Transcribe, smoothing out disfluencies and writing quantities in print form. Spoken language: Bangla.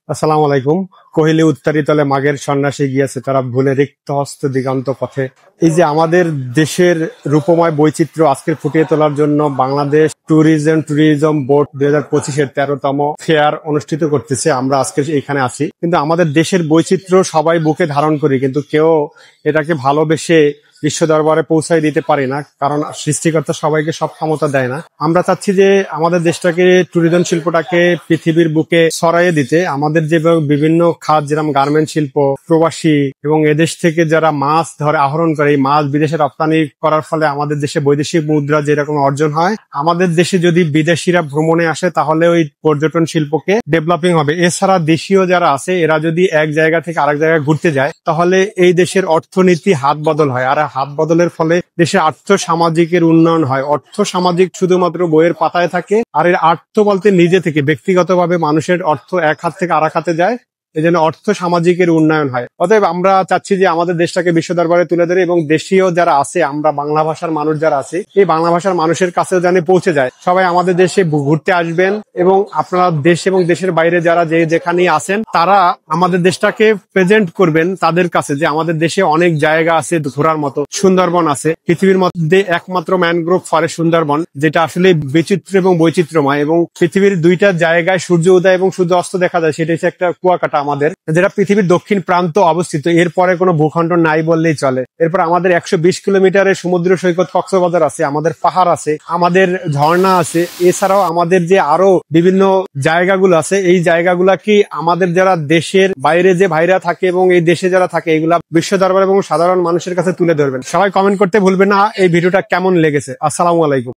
আসসালামু আলাইকুম। কহিলি উত্তারি তলে মাঘের সন্ন্যাসী গিয়েছে তারা ভুলে রিক্ত হস্ত দিগন্ত পথে। এই যে আমাদের দেশের রূপময় বৈচিত্র্য আজকে ফুটিয়ে তোলার জন্য বাংলাদেশ ট্যুরিজম বোর্ড 2025-এর 13তম ফেয়ার অনুষ্ঠিত করতেছে। আমরা আজকে এখানে আছি, কিন্তু আমাদের দেশের বৈচিত্র্য সবাই বুকে ধারণ করি, কিন্তু কেউ এটাকে ভালোবেসে বিশ্ব দরবারে পৌঁছায় দিতে পারি না, কারণ সৃষ্টিকর্তা সবাইকে সব ক্ষমতা দেয় না। আমরা চাচ্ছি যে আমাদের দেশটাকে, ট্যুরিজম শিল্পটাকে পৃথিবীর বুকে ছড়াইয়ে দিতে। আমাদের যে বিভিন্ন খাত, যেরকম গার্মেন্ট শিল্প, প্রবাসী এবং এদেশ থেকে যারা মাছ ধরে আহরণ করে, এই মাছ বিদেশে রপ্তানি করার ফলে আমাদের দেশে বৈদেশিক মুদ্রা যেরকম অর্জন হয়, আমাদের দেশে যদি বিদেশিরা ভ্রমণে আসে তাহলে ওই পর্যটন শিল্পকে ডেভেলপিং হবে। এছাড়া দেশীয় যারা আছে এরা যদি এক জায়গা থেকে আরেক জায়গায় ঘুরতে যায় তাহলে এই দেশের অর্থনীতি হাত বদল হয়, আর হাত বদলের ফলে দেশের আর্থ সামাজিকের উন্নয়ন হয়। অর্থ সামাজিক শুধুমাত্র বইয়ের পাতায় থাকে, আর এর আর্থ বলতে নিজে থেকে ব্যক্তিগতভাবে মানুষের অর্থ এক হাত থেকে আরেক হাতে যায়। এই জন্য অর্থ সামাজিকের উন্নয়ন হয়। অতএব আমরা চাচ্ছি যে আমাদের দেশটাকে বিশ্ব দরবারে তুলে ধরে, এবং দেশীয় যারা আছে, আমরা বাংলা ভাষার মানুষ যারা আছে, এই বাংলা ভাষার মানুষের কাছেও যেন পৌঁছে যায়। সবাই আমাদের দেশে ঘুরতে আসবেন, এবং আপনারা দেশ এবং দেশের বাইরে যারা যেখানে আছেন তারা আমাদের দেশটাকে প্রেজেন্ট করবেন তাদের কাছে, যে আমাদের দেশে অনেক জায়গা আছে ঘোরার মতো। সুন্দরবন আছে, পৃথিবীর মধ্যে একমাত্র ম্যানগ্রোভ ফরেস্ট সুন্দরবন, যেটা আসলে বিচিত্র এবং বৈচিত্র্যময়, এবং পৃথিবীর দুইটা জায়গায় সূর্য উদয় এবং সূর্য অস্ত দেখা যায়। সেটা হচ্ছে একটা কুয়াকাটা আমাদের, যেটা পৃথিবীর দক্ষিণ প্রান্ত অবস্থিত। এরপরে কোনো ভূখণ্ড নাই বললেই চলে। এরপর আমাদের 120 কিলোমিটারের সমুদ্র সৈকত কক্সবাজার আছে, আমাদের পাহাড় আছে, আমাদের ঝর্ণা আছে। এছাড়াও আমাদের যে আরো বিভিন্ন জায়গাগুলো আছে, এই জায়গাগুলা কি আমাদের যারা দেশের বাইরে যে ভাইরা থাকে এবং এই দেশে যারা থাকে, এগুলা বিশ্ব দরবার এবং সাধারণ মানুষের কাছে তুলে ধরবেন। সবাই কমেন্ট করতে ভুলবেন না এই ভিডিওটা কেমন লেগেছে। আসসালামু আলাইকুম।